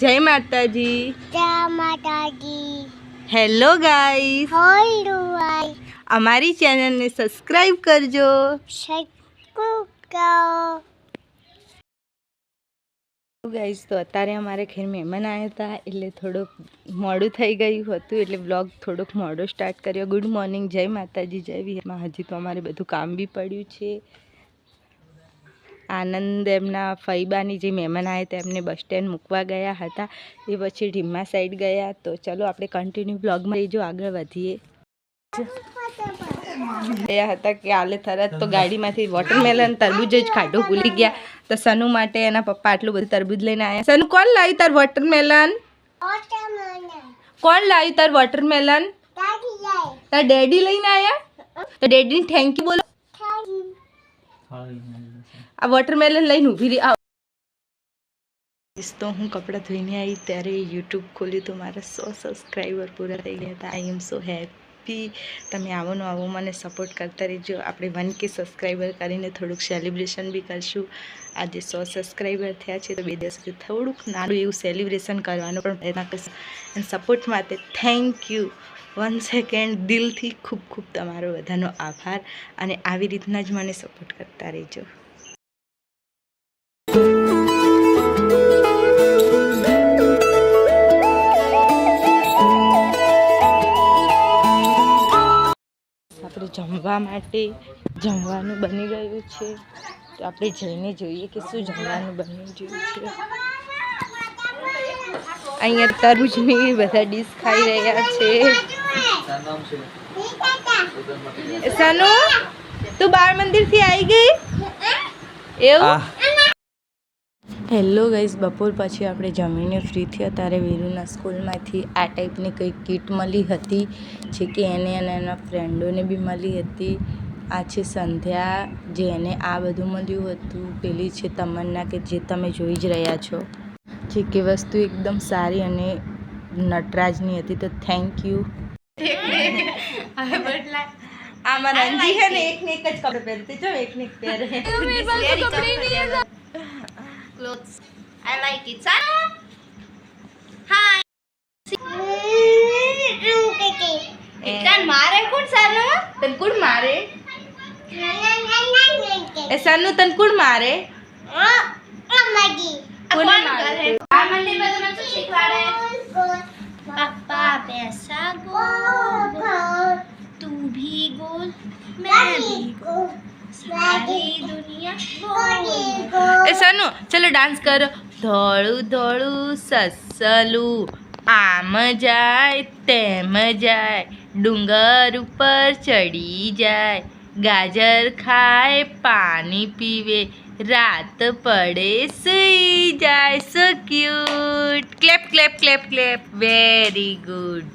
जय माताजी। जय माताजी। हेलो गाइस, हेलो गाइस, અમારી ચેનલને સબસ્ક્રાઇબ કરજો। ગાઈસ તો અત્યારે અમારે ઘેર મહેમાન આવ્યા હતા એટલે થોડુંક મોડું થઈ ગયું હતું એટલે વ્લોગ થોડોક મોડો સ્ટાર્ટ કર્યો। ગુડ મોર્નિંગ, જય માતાજી, જય વિહારમાં। હજી તો અમારે બધું કામ બી પડ્યું છે। આનંદ એમના ફઈબાની જે મહેમાન આવ્યા હતા એમને બસ સ્ટેન્ડ મૂકવા ગયા હતા, એ પછી ઢીમા સાઈડ ગયા। તો ચલો આપણે કન્ટિન્યુ બ્લોગમાં રહીજો, આગળ વધીએ। ગયા હતા કે આલે તરત તો ગાડીમાંથી વોટરમેલન તરબૂજ જ ખાધું ભૂલી ગયા, તો સનુ માટે એના પપ્પા આટલું બધું તરબૂજ લઈને આવ્યા। સનુ, કોણ લાવ્યું તાર વોટરમેલન? કોણ લાવ્યું તાર વોટરમેલન? તાર ડેડી લઈને આવ્યા? તો ડેડીને થેન્ક યુ બોલો। આ વોટરમેલન લઈને ઊભી રહી। તો હું કપડાં ધોઈને આવી ત્યારે યુટ્યુબ ખોલ્યું તો મારા 100 સબસ્ક્રાઈબર પૂરા થઈ ગયા હતા। આઈ એમ સો હેપી। તમે આવો મને સપોર્ટ કરતા રહેજો। આપણે 1K સબસ્ક્રાઈબર કરીને થોડુંક સેલિબ્રેશન બી કરશું। આજે 100 સબસ્ક્રાઈબર થયા છે તો 2 દિવસ સુધી થોડુંક નાનું એવું સેલિબ્રેશન કરવાનો પણ પ્રયત્ન કરશું। અને સપોર્ટ માટે થેન્ક યુ। 1 સેકન્ડ દિલથી ખૂબ ખૂબ તમારો બધાનો આભાર, અને આવી રીતના જ મને સપોર્ટ કરતા રહેજો। આપણે જમવા માટે જમવાનું બની ગયું છે, તો આપણે જઈને જોઈએ કે શું જમવાનું બની ગયું છે। અહીંયા તરબૂચની બધા ડીશ ખાઈ રહ્યા છે। સનુ, તું બાળ મંદિરથી આવી ગઈ એવું? હેલો ગાઈસ, બપોર પછી આપણે જમીને ફ્રી થયા ત્યારે વીરુના સ્કૂલમાંથી આ ટાઈપની કંઈક કીટ મળી હતી, જે કે એને અને એના ફ્રેન્ડોને બી મળી હતી। આ છે સંધ્યા, જે એને આ બધું મળ્યું હતું। પેલી છે તમન્ના, કે જે તમે જોઈ જ રહ્યા છો, જે કે વસ્તુ એકદમ સારી અને નટરાજની હતી। તો થેન્ક યુ। આમાં રંજી છે ને એકને એક જ કપડે પહેરતી, જો એકને એક પહેરે। clothes. I like it. Sana? Hi. Ikan mare kun Sana? તન કોણ મારે? એ સનુ, તન કોણ મારે? Amagi. કોણ મારે? આ મંદિર માં તમને શું શીખવાડે? પપ્પા पैसा गोल तू भी गोल मैं भी गोल सारी दुनिया गोल। એ સનુ, ચલો ડાન્સ કરો। ધોળું ધોળું સસલું આમ જાય તેમ જાય, ડુંગર ઉપર ચડી જાય, ગાજર ખાય પાણી પીવે, રાત પડે સૂઈ જાય। સો cute. Clap clap clap clap, very good.